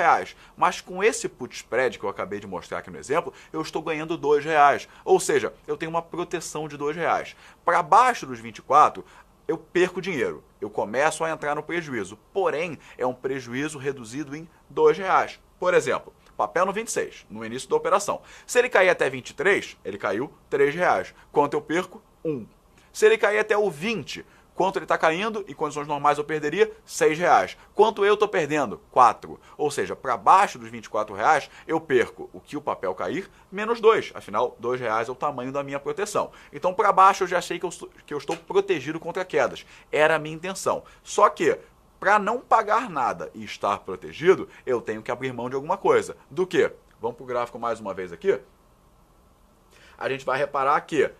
S1: Mas com esse put spread que eu acabei de mostrar aqui no exemplo, eu estou ganhando R$ 2. Ou seja, eu tenho uma proteção de R$ 2. Para baixo dos 24, eu perco dinheiro. Eu começo a entrar no prejuízo. Porém, é um prejuízo reduzido em R$ 2. Por exemplo, papel no 26, no início da operação. Se ele cair até 23, ele caiu R$3. Quanto eu perco? 1. Se ele cair até o 20, quanto ele está caindo, em condições normais eu perderia R$6. Quanto eu estou perdendo? 4. Ou seja, para baixo dos R$24, eu perco o que o papel cair, menos 2. Afinal, R$2 é o tamanho da minha proteção. Então, para baixo eu já achei que eu estou protegido contra quedas. Era a minha intenção. Só que, para não pagar nada e estar protegido, eu tenho que abrir mão de alguma coisa. Do que? Vamos para o gráfico mais uma vez aqui. A gente vai reparar que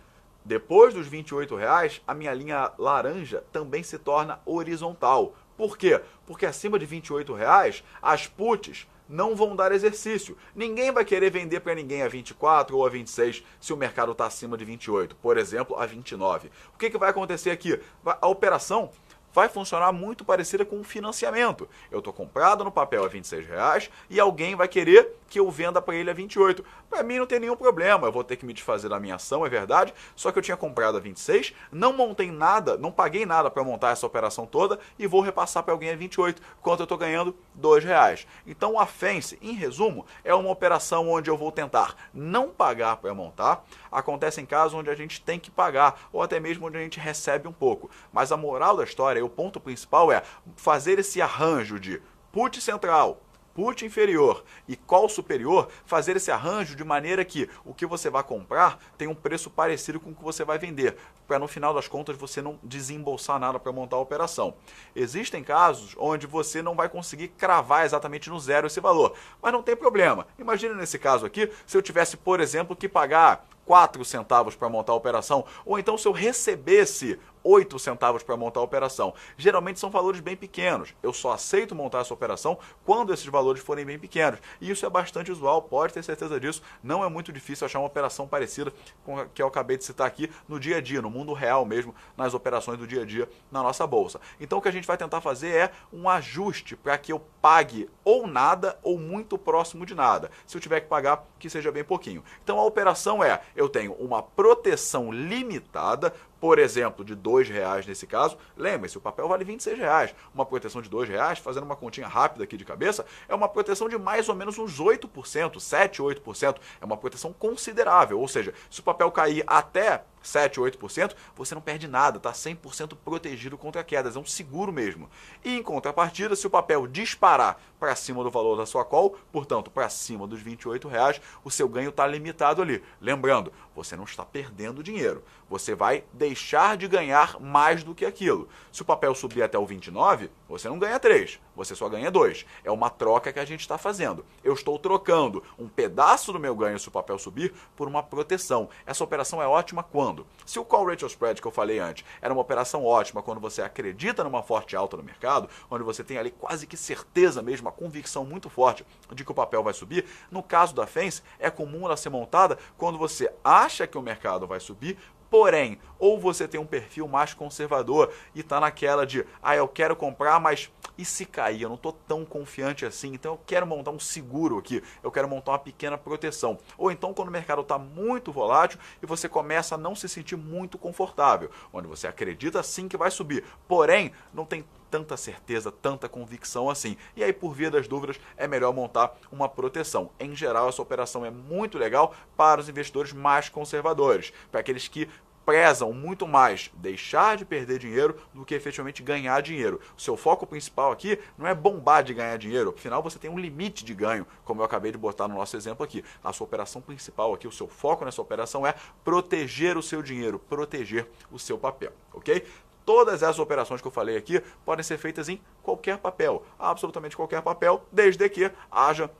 S1: depois dos R$28, a minha linha laranja também se torna horizontal. Por quê? Porque acima de R$28, as puts não vão dar exercício. Ninguém vai querer vender para ninguém a 24 ou a 26 se o mercado está acima de 28. Por exemplo, a 29. O que vai acontecer aqui? A operação vai funcionar muito parecida com um financiamento. Eu estou comprado no papel a R$26 e alguém vai querer que eu venda para ele a 28. Para mim não tem nenhum problema, eu vou ter que me desfazer da minha ação, é verdade, só que eu tinha comprado a 26, não montei nada, não paguei nada para montar essa operação toda e vou repassar para alguém a 28, quanto eu estou ganhando? R$2. Então a Fence, em resumo, é uma operação onde eu vou tentar não pagar para montar. Acontece em casos onde a gente tem que pagar, ou até mesmo onde a gente recebe um pouco. Mas a moral da história, o ponto principal é fazer esse arranjo de put central, put inferior e call superior, fazer esse arranjo de maneira que o que você vai comprar tem um preço parecido com o que você vai vender, para no final das contas você não desembolsar nada para montar a operação. Existem casos onde você não vai conseguir cravar exatamente no zero esse valor, mas não tem problema. Imagina nesse caso aqui, se eu tivesse, por exemplo, que pagar 4 centavos para montar a operação, ou então se eu recebesse 8 centavos para montar a operação. Geralmente são valores bem pequenos. Eu só aceito montar essa operação quando esses valores forem bem pequenos. E isso é bastante usual, pode ter certeza disso. Não é muito difícil achar uma operação parecida com a que eu acabei de citar aqui no dia a dia, no mundo real mesmo, nas operações do dia a dia na nossa bolsa. Então o que a gente vai tentar fazer é um ajuste para que eu pague ou nada ou muito próximo de nada. Se eu tiver que pagar, que seja bem pouquinho. Então a operação é, eu tenho uma proteção limitada, por exemplo, de R$2 nesse caso. Lembre-se, o papel vale R$26. Uma proteção de R$2, fazendo uma continha rápida aqui de cabeça, é uma proteção de mais ou menos uns 8%, 7, 8%. É uma proteção considerável, ou seja, se o papel cair até 7, 8%, você não perde nada, está 100% protegido contra quedas, é um seguro mesmo. E em contrapartida, se o papel disparar para cima do valor da sua call, portanto, para cima dos R$28, o seu ganho está limitado ali. Lembrando, você não está perdendo dinheiro, você vai deixar de ganhar mais do que aquilo. Se o papel subir até o 29, você não ganha 3, você só ganha 2. É uma troca que a gente está fazendo. Eu estou trocando um pedaço do meu ganho se o papel subir por uma proteção. Essa operação é ótima quando? Se o Call Ratio Spread que eu falei antes era uma operação ótima quando você acredita numa forte alta no mercado, onde você tem ali quase que certeza mesmo, uma convicção muito forte de que o papel vai subir, no caso da Fence, é comum ela ser montada quando você acha que o mercado vai subir, porém, ou você tem um perfil mais conservador e está naquela de, eu quero comprar, mas e se cair? Eu não estou tão confiante assim, então eu quero montar um seguro aqui, eu quero montar uma pequena proteção. Ou então quando o mercado está muito volátil e você começa a não se sentir muito confortável, onde você acredita sim que vai subir, porém não tem tanta certeza, tanta convicção assim. E aí, por via das dúvidas, é melhor montar uma proteção. Em geral, essa operação é muito legal para os investidores mais conservadores, para aqueles que prezam muito mais deixar de perder dinheiro do que efetivamente ganhar dinheiro. O seu foco principal aqui não é bombar de ganhar dinheiro, afinal você tem um limite de ganho, como eu acabei de botar no nosso exemplo aqui. A sua operação principal aqui, o seu foco nessa operação é proteger o seu dinheiro, proteger o seu papel, ok? Todas essas operações que eu falei aqui podem ser feitas em qualquer papel, absolutamente qualquer papel, desde que haja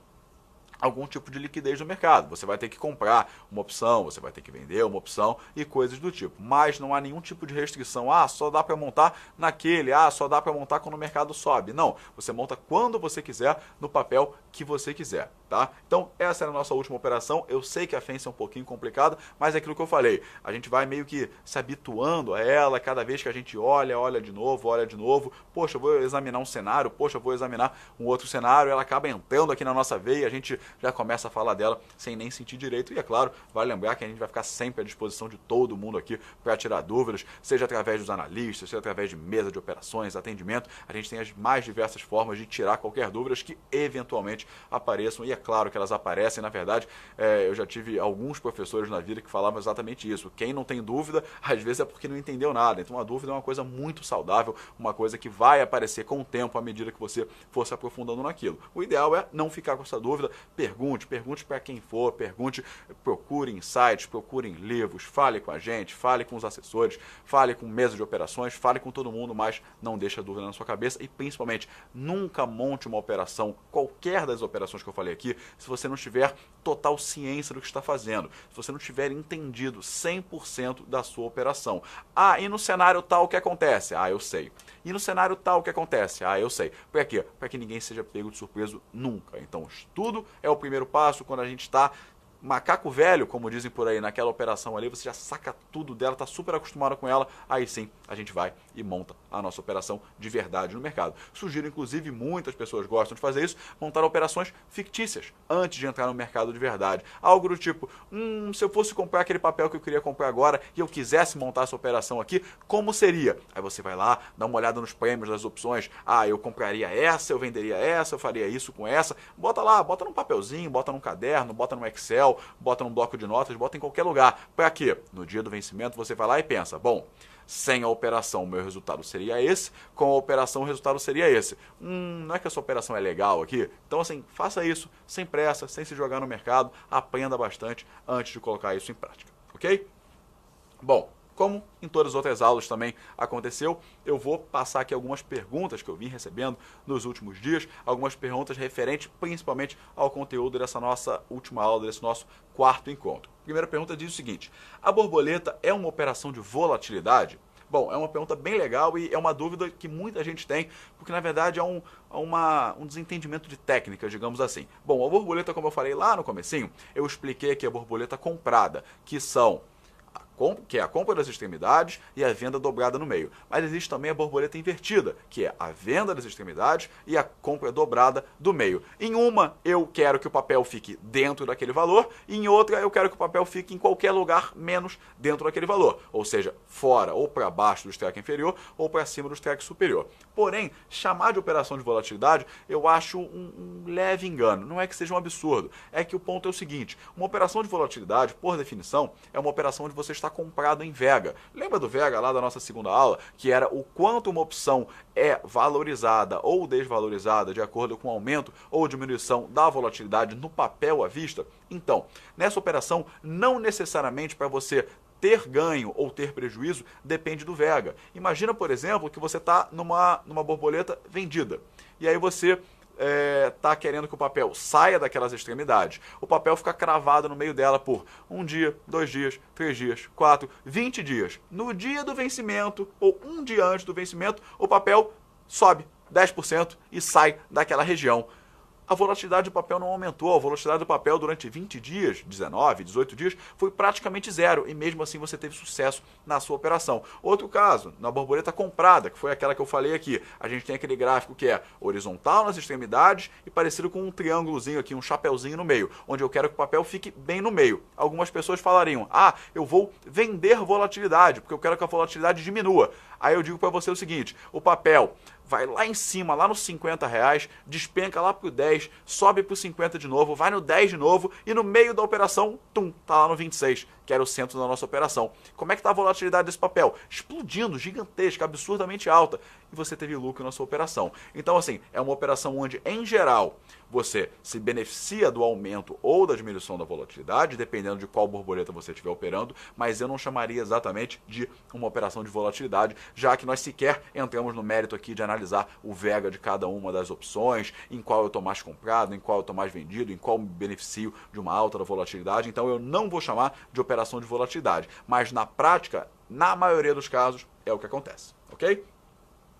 S1: algum tipo de liquidez no mercado. Você vai ter que comprar uma opção, você vai ter que vender uma opção e coisas do tipo. Mas não há nenhum tipo de restrição. Só dá para montar naquele. Só dá para montar quando o mercado sobe. Não, você monta quando você quiser, no papel que você quiser, tá? Então, essa era a nossa última operação. Eu sei que a Fence é um pouquinho complicada, mas é aquilo que eu falei. A gente vai meio que se habituando a ela, cada vez que a gente olha de novo, Poxa, eu vou examinar um cenário, poxa, eu vou examinar um outro cenário, ela acaba entrando aqui na nossa veia, a gente já começa a falar dela sem nem sentir direito. E é claro, vale lembrar que a gente vai ficar sempre à disposição de todo mundo aqui para tirar dúvidas, seja através dos analistas, seja através de mesa de operações, atendimento. A gente tem as mais diversas formas de tirar qualquer dúvida que eventualmente apareçam, e é claro que elas aparecem. Na verdade, eu já tive alguns professores na vida que falavam exatamente isso: quem não tem dúvida, às vezes é porque não entendeu nada. Então a dúvida é uma coisa muito saudável, uma coisa que vai aparecer com o tempo à medida que você for se aprofundando naquilo. O ideal é não ficar com essa dúvida. Pergunte para quem for, procure em sites, procure em livros, fale com a gente, fale com os assessores, fale com mesa de operações, fale com todo mundo, mas não deixe a dúvida na sua cabeça. E principalmente, nunca monte uma operação, qualquer das operações que eu falei aqui, se você não tiver total ciência do que está fazendo, se você não tiver entendido 100% da sua operação. Ah, e no cenário tal o que acontece? Ah, eu sei. E no cenário tal o que acontece? Ah, eu sei. Para quê? Para que ninguém seja pego de surpresa nunca. Então, estudo é o primeiro passo. Quando a gente está macaco velho, como dizem por aí, naquela operação ali, você já saca tudo dela, está super acostumado com ela, aí sim a gente vai e monta a nossa operação de verdade no mercado. Sugiro, inclusive, muitas pessoas gostam de fazer isso, montar operações fictícias antes de entrar no mercado de verdade. Algo do tipo, se eu fosse comprar aquele papel que eu queria comprar agora e eu quisesse montar essa operação aqui, como seria? Aí você vai lá, dá uma olhada nos prêmios das opções. Ah, eu compraria essa, eu venderia essa, eu faria isso com essa. Bota lá, bota num papelzinho, bota num caderno, bota no Excel, bota num bloco de notas, bota em qualquer lugar. Para quê? No dia do vencimento você vai lá e pensa, bom, sem a operação o meu resultado seria esse, com a operação o resultado seria esse. Não é que essa operação é legal aqui? Então assim, faça isso sem pressa, sem se jogar no mercado, aprenda bastante antes de colocar isso em prática, ok? Bom, como em todas as outras aulas também aconteceu, eu vou passar aqui algumas perguntas que eu vim recebendo nos últimos dias, algumas perguntas referentes principalmente ao conteúdo dessa nossa última aula, desse nosso quarto encontro. A primeira pergunta diz o seguinte: a borboleta é uma operação de volatilidade? Bom, é uma pergunta bem legal e é uma dúvida que muita gente tem, porque na verdade é um desentendimento de técnica, digamos assim. Bom, a borboleta, como eu falei lá no comecinho, eu expliquei aqui a borboleta comprada, que é a compra das extremidades e a venda dobrada no meio. Mas existe também a borboleta invertida, que é a venda das extremidades e a compra dobrada do meio. Em uma, eu quero que o papel fique dentro daquele valor, e em outra, eu quero que o papel fique em qualquer lugar menos dentro daquele valor. Ou seja, fora ou para baixo do strike inferior ou para cima do strike superior. Porém, chamar de operação de volatilidade, eu acho um leve engano. Não é que seja um absurdo. É que o ponto é o seguinte: uma operação de volatilidade, por definição, é uma operação onde você está comprado em Vega. Lembra do Vega lá da nossa segunda aula, que era o quanto uma opção é valorizada ou desvalorizada de acordo com o aumento ou diminuição da volatilidade no papel à vista? Então, nessa operação, não necessariamente para você ter ganho ou ter prejuízo depende do Vega. Imagina, por exemplo, que você está numa borboleta vendida, e aí você está querendo que o papel saia daquelas extremidades. O papel fica cravado no meio dela por 1 dia, 2 dias, 3 dias, 4, 20 dias. No dia do vencimento, ou um dia antes do vencimento, o papel sobe 10% e sai daquela região. A volatilidade do papel não aumentou, a volatilidade do papel durante 20 dias, 19, 18 dias, foi praticamente zero, e mesmo assim você teve sucesso na sua operação. Outro caso, na borboleta comprada, que foi aquela que eu falei aqui, a gente tem aquele gráfico que é horizontal nas extremidades e parecido com um triângulozinho aqui, um chapeuzinho no meio, onde eu quero que o papel fique bem no meio. Algumas pessoas falariam, eu vou vender volatilidade, porque eu quero que a volatilidade diminua. Aí eu digo para você o seguinte: o papel vai lá em cima, lá nos R$50, despenca lá pro 10, sobe pro 50 de novo, vai no 10 de novo, e no meio da operação, tá lá no 26, que era o centro da nossa operação. Como é que tá a volatilidade desse papel? Explodindo, gigantesca, absurdamente alta, e você teve lucro na sua operação. Então, assim, é uma operação onde, em geral, você se beneficia do aumento ou da diminuição da volatilidade, dependendo de qual borboleta você estiver operando, mas eu não chamaria exatamente de uma operação de volatilidade, já que nós sequer entramos no mérito aqui de analisar o Vega de cada uma das opções, em qual eu estou mais comprado, em qual eu estou mais vendido, em qual me beneficio de uma alta da volatilidade. Então eu não vou chamar de operação de volatilidade, mas na prática, na maioria dos casos, é o que acontece, ok?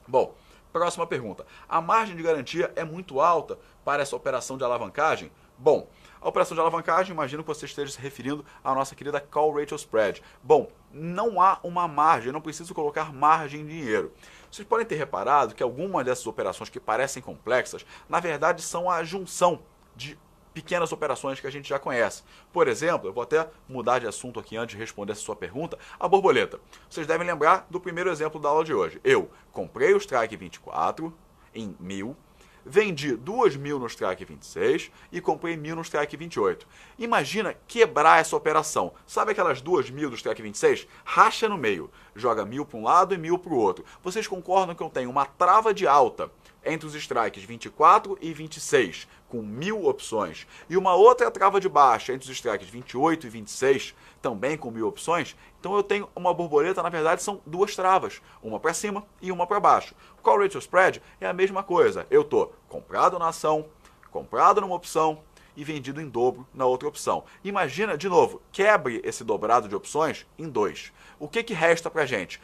S1: Bom, próxima pergunta: a margem de garantia é muito alta para essa operação de alavancagem? Bom, a operação de alavancagem, imagino que você esteja se referindo à nossa querida Call Ratio Spread. Bom, não há uma margem, eu não preciso colocar margem em dinheiro. Vocês podem ter reparado que algumas dessas operações que parecem complexas, na verdade são a junção de pequenas operações que a gente já conhece. Por exemplo, eu vou até mudar de assunto aqui antes de responder essa sua pergunta, a borboleta. Vocês devem lembrar do primeiro exemplo da aula de hoje. Eu comprei o Strike 24 em 1.000, vendi 2.000 no Strike 26 e comprei 1.000 no Strike 28. Imagina quebrar essa operação. Sabe aquelas 2.000 do Strike 26? Racha no meio. Joga 1.000 para um lado e 1.000 para o outro. Vocês concordam que eu tenho uma trava de alta entre os strikes 24 e 26, com 1.000 opções, e uma outra trava de baixa entre os strikes 28 e 26, também com 1.000 opções? Então eu tenho uma borboleta, na verdade são duas travas, uma para cima e uma para baixo. O Call Ratio Spread é a mesma coisa. Eu estou comprado na ação, comprado numa opção e vendido em dobro na outra opção. Imagina, de novo, quebre esse dobrado de opções em 2. O que resta para a gente?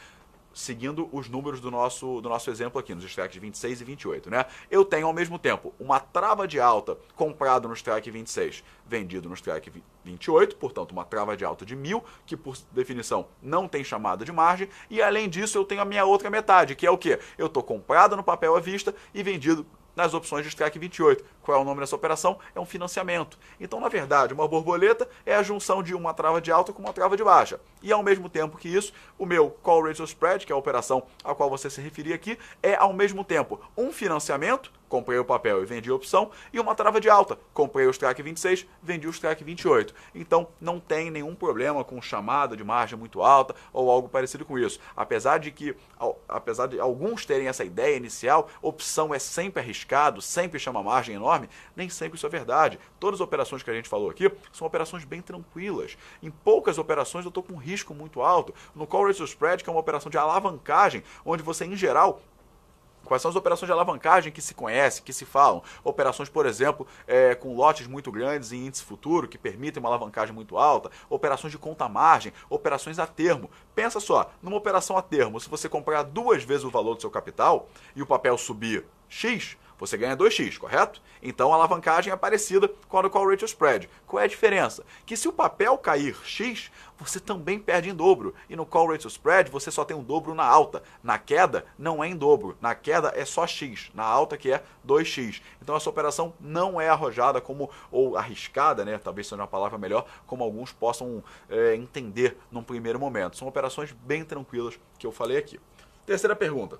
S1: Seguindo os números do nosso exemplo aqui, nos strikes 26 e 28, né? Eu tenho ao mesmo tempo uma trava de alta comprado no strike 26, vendido no strike 28, portanto uma trava de alta de 1.000, que por definição não tem chamada de margem, e além disso eu tenho a minha outra metade, que é o quê? Eu estou comprado no papel à vista e vendido nas opções de strike 28. Qual é o nome dessa operação? É um financiamento. Então, na verdade, uma borboleta é a junção de uma trava de alta com uma trava de baixa. E ao mesmo tempo que isso, o meu Call Ratio Spread, que é a operação a qual você se referia aqui, é ao mesmo tempo um financiamento, comprei o papel e vendi a opção, e uma trava de alta, comprei o strike 26, vendi o strike 28. Então, não tem nenhum problema com chamada de margem muito alta ou algo parecido com isso. Apesar de alguns terem essa ideia inicial, opção é sempre arriscado, sempre chama margem enorme, nem sempre isso é verdade. Todas as operações que a gente falou aqui são operações bem tranquilas. Em poucas operações eu estou com um risco muito alto. No Call Ratio Spread, que é uma operação de alavancagem, onde você, em geral, quais são as operações de alavancagem que se conhecem, que se falam? Operações, por exemplo, com lotes muito grandes em índice futuro, que permitem uma alavancagem muito alta, operações de conta-margem, operações a termo. Pensa só, numa operação a termo, se você comprar 2 vezes o valor do seu capital e o papel subir X, você ganha 2x, correto? Então a alavancagem é parecida com a do Call Ratio Spread. Qual é a diferença? Que se o papel cair x, você também perde em dobro. E no Call Ratio Spread você só tem um dobro na alta. Na queda não é em dobro. Na queda é só x. Na alta que é 2x. Então essa operação não é arrojada como, ou arriscada, né? Talvez seja uma palavra melhor, como alguns possam entender num primeiro momento. São operações bem tranquilas que eu falei aqui. Terceira pergunta.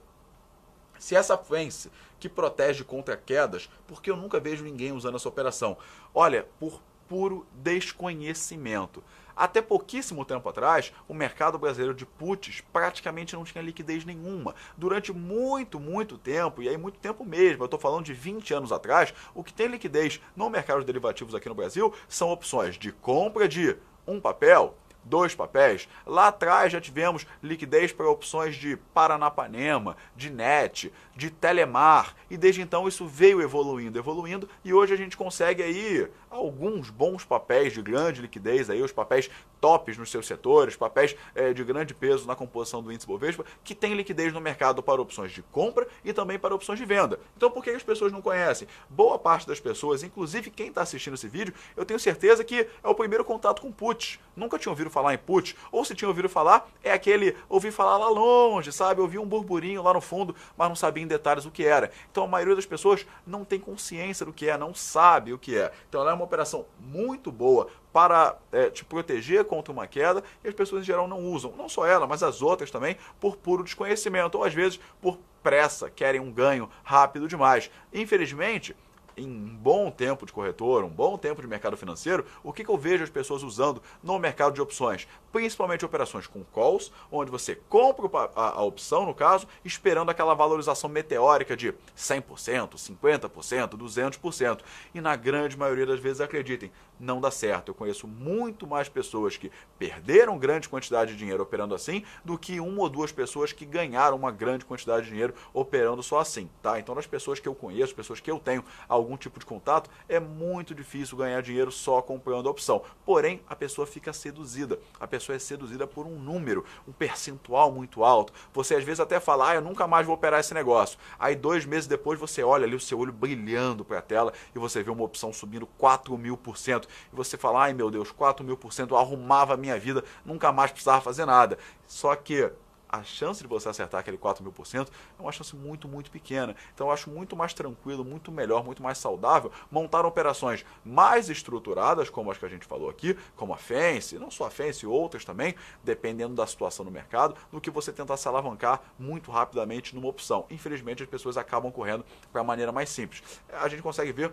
S1: Se essa fence que protege contra quedas, porque eu nunca vejo ninguém usando essa operação? Olha, por puro desconhecimento. Até pouquíssimo tempo atrás, o mercado brasileiro de puts praticamente não tinha liquidez nenhuma. Durante muito tempo, e aí muito tempo mesmo, eu estou falando de 20 anos atrás, o que tem liquidez no mercado de derivativos aqui no Brasil são opções de compra de um papel, 2 papéis. Lá atrás já tivemos liquidez para opções de Paranapanema, de NET, de Telemar, e desde então isso veio evoluindo, e hoje a gente consegue aí alguns bons papéis de grande liquidez, aí, os papéis tops nos seus setores, papéis de grande peso na composição do índice Bovespa, que tem liquidez no mercado para opções de compra e também para opções de venda. Então por que as pessoas não conhecem? Boa parte das pessoas, inclusive quem está assistindo esse vídeo, eu tenho certeza que é o primeiro contato com puts. Nunca tinha ouvido falar em puts, ou se tinha ouvido falar, é aquele ouvir falar lá longe, sabe? Ouvi um burburinho lá no fundo, mas não sabia em detalhes o que era. Então a maioria das pessoas não tem consciência do que é, não sabe o que é. Então ela é uma operação muito boa para te proteger contra uma queda, e as pessoas em geral não usam. Não só ela, mas as outras também, por puro desconhecimento, ou às vezes por pressa, querem um ganho rápido demais. Infelizmente, em um bom tempo de corretor, um bom tempo de mercado financeiro, o que eu vejo as pessoas usando no mercado de opções? Principalmente operações com calls, onde você compra a opção, no caso, esperando aquela valorização meteórica de 100%, 50%, 200%. E na grande maioria das vezes, acreditem, não dá certo. Eu conheço muito mais pessoas que perderam grande quantidade de dinheiro operando assim, do que 1 ou 2 pessoas que ganharam uma grande quantidade de dinheiro operando só assim, tá? Então, das pessoas que eu conheço, pessoas que eu tenho algum tipo de contato, é muito difícil ganhar dinheiro só comprando a opção. Porém, a pessoa fica seduzida. A pessoa é seduzida por um número, um percentual muito alto. Você às vezes até fala, eu nunca mais vou operar esse negócio. Aí 2 meses depois você olha ali o seu olho brilhando para a tela e você vê uma opção subindo 4.000%. E você fala, ai meu Deus, 4.000%, eu arrumava a minha vida, nunca mais precisava fazer nada. Só que a chance de você acertar aquele 4.000% é uma chance muito, muito pequena. Então eu acho muito mais tranquilo, muito melhor, muito mais saudável montar operações mais estruturadas, como as que a gente falou aqui, como a Fence, não só a Fence, outras também, dependendo da situação no mercado, do que você tentar se alavancar muito rapidamente numa opção. Infelizmente as pessoas acabam correndo para a maneira mais simples. A gente consegue ver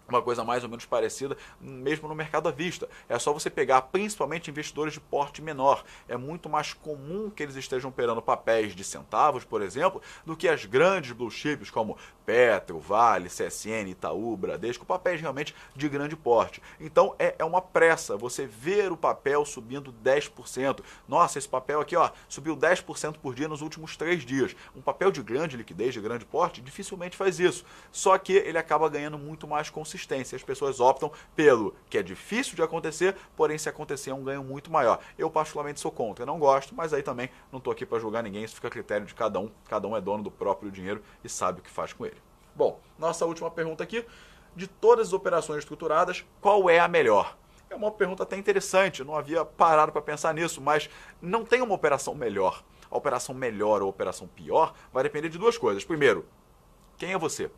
S1: uma coisa mais ou menos parecida mesmo no mercado à vista. É só você pegar principalmente investidores de porte menor. É muito mais comum que eles estejam operando papéis de centavos, por exemplo, do que as grandes blue chips como Petro, Vale, CSN, Itaú, Bradesco, papéis realmente de grande porte. Então é uma pressa você ver o papel subindo 10%. Nossa, esse papel aqui subiu 10% por dia nos últimos 3 dias. Um papel de grande liquidez, de grande porte, dificilmente faz isso. Só que ele acaba ganhando muito mais consistência. As pessoas optam pelo que é difícil de acontecer, porém se acontecer é um ganho muito maior. Eu particularmente sou contra, eu não gosto, mas aí também não estou aqui para julgar ninguém, isso fica a critério de cada um é dono do próprio dinheiro e sabe o que faz com ele. Bom, nossa última pergunta aqui, de todas as operações estruturadas, qual é a melhor? É uma pergunta até interessante, eu não havia parado para pensar nisso, mas não tem uma operação melhor. A operação melhor ou a operação pior vai depender de duas coisas. Primeiro, quem é você?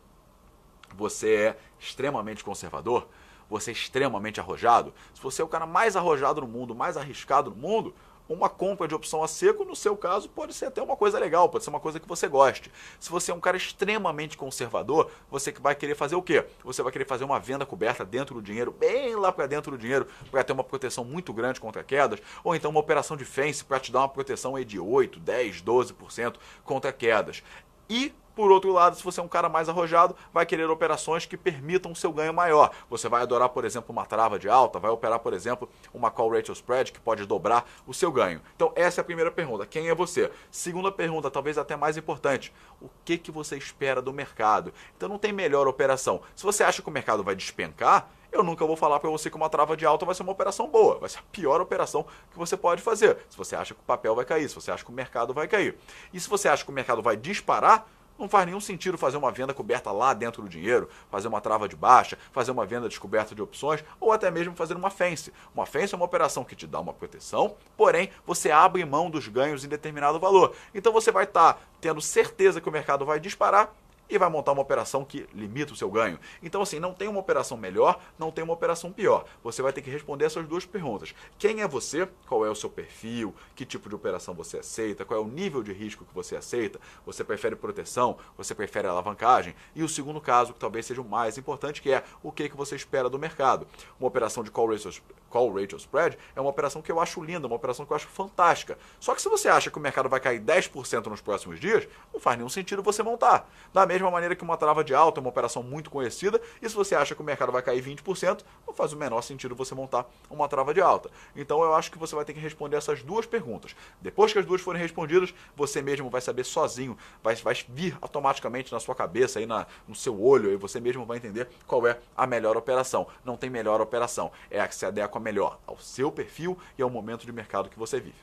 S1: Você é extremamente conservador? Você é extremamente arrojado? Se você é o cara mais arrojado no mundo, mais arriscado no mundo, uma compra de opção a seco, no seu caso, pode ser até uma coisa legal, pode ser uma coisa que você goste. Se você é um cara extremamente conservador, você vai querer fazer o quê? Você vai querer fazer uma venda coberta dentro do dinheiro, bem lá para dentro do dinheiro, para ter uma proteção muito grande contra quedas, ou então uma operação de Fence para te dar uma proteção aí de 8, 10, 12% contra quedas. E, por outro lado, se você é um cara mais arrojado, vai querer operações que permitam o seu ganho maior. Você vai adorar, por exemplo, uma trava de alta, vai operar, por exemplo, uma call ratio spread que pode dobrar o seu ganho. Então, essa é a primeira pergunta. Quem é você? Segunda pergunta, talvez até mais importante. O que você espera do mercado? Então, não tem melhor operação. Se você acha que o mercado vai despencar, eu nunca vou falar para você que uma trava de alta vai ser uma operação boa, vai ser a pior operação que você pode fazer. Se você acha que o papel vai cair, se você acha que o mercado vai cair. E se você acha que o mercado vai disparar, não faz nenhum sentido fazer uma venda coberta lá dentro do dinheiro, fazer uma trava de baixa, fazer uma venda descoberta de opções ou até mesmo fazer uma Fence. Uma Fence é uma operação que te dá uma proteção, porém você abre mão dos ganhos em determinado valor. Então você vai estar tendo certeza que o mercado vai disparar e vai montar uma operação que limita o seu ganho. Então, assim, não tem uma operação melhor, não tem uma operação pior. Você vai ter que responder essas duas perguntas. Quem é você? Qual é o seu perfil? Que tipo de operação você aceita? Qual é o nível de risco que você aceita? Você prefere proteção? Você prefere alavancagem? E o segundo caso, que talvez seja o mais importante, que é o que você espera do mercado. Uma operação de call ratio spread é uma operação que eu acho linda, uma operação que eu acho fantástica. Só que se você acha que o mercado vai cair 10% nos próximos dias, não faz nenhum sentido você montar. Da mesma maneira que uma trava de alta é uma operação muito conhecida, e se você acha que o mercado vai cair 20%, não faz o menor sentido você montar uma trava de alta. Então eu acho que você vai ter que responder essas duas perguntas. Depois que as duas forem respondidas, você mesmo vai saber sozinho, vai vir automaticamente na sua cabeça, aí no seu olho, e você mesmo vai entender qual é a melhor operação. Não tem melhor operação, é a que se adequa melhor ao seu perfil e ao momento de mercado que você vive.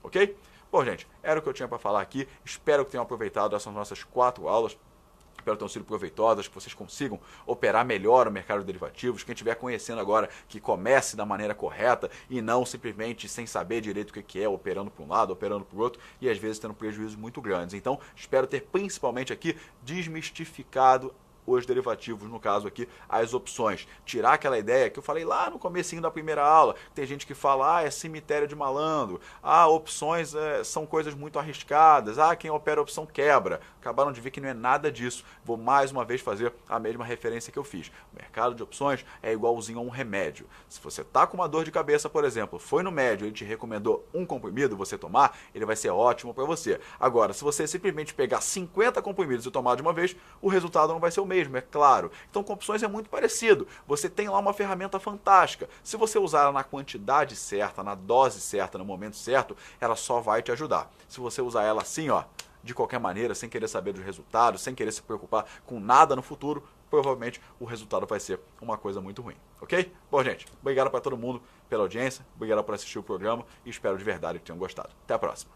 S1: Ok? Bom, gente, era o que eu tinha para falar aqui. Espero que tenham aproveitado essas nossas 4 aulas. Espero que tenham sido proveitosas, que vocês consigam operar melhor o mercado de derivativos. Quem estiver conhecendo agora, que comece da maneira correta e não simplesmente sem saber direito o que é, operando para um lado, operando para o outro e às vezes tendo prejuízos muito grandes. Então, espero ter principalmente aqui desmistificado os derivativos, no caso aqui, as opções. Tirar aquela ideia que eu falei lá no comecinho da primeira aula, tem gente que fala, é cemitério de malandro, opções são coisas muito arriscadas, quem opera opção quebra. Acabaram de ver que não é nada disso. Vou mais uma vez fazer a mesma referência que eu fiz. O mercado de opções é igualzinho a um remédio. Se você está com uma dor de cabeça, por exemplo, foi no médico, ele te recomendou um comprimido, você tomar, ele vai ser ótimo para você. Agora, se você simplesmente pegar 50 comprimidos e tomar de uma vez, o resultado não vai ser o mesmo, é claro. Então, com opções é muito parecido. Você tem lá uma ferramenta fantástica. Se você usar ela na quantidade certa, na dose certa, no momento certo, ela só vai te ajudar. Se você usar ela assim, de qualquer maneira, sem querer saber dos resultados, sem querer se preocupar com nada no futuro, provavelmente o resultado vai ser uma coisa muito ruim, ok? Bom, gente, obrigado para todo mundo pela audiência, obrigado por assistir o programa e espero de verdade que tenham gostado. Até a próxima.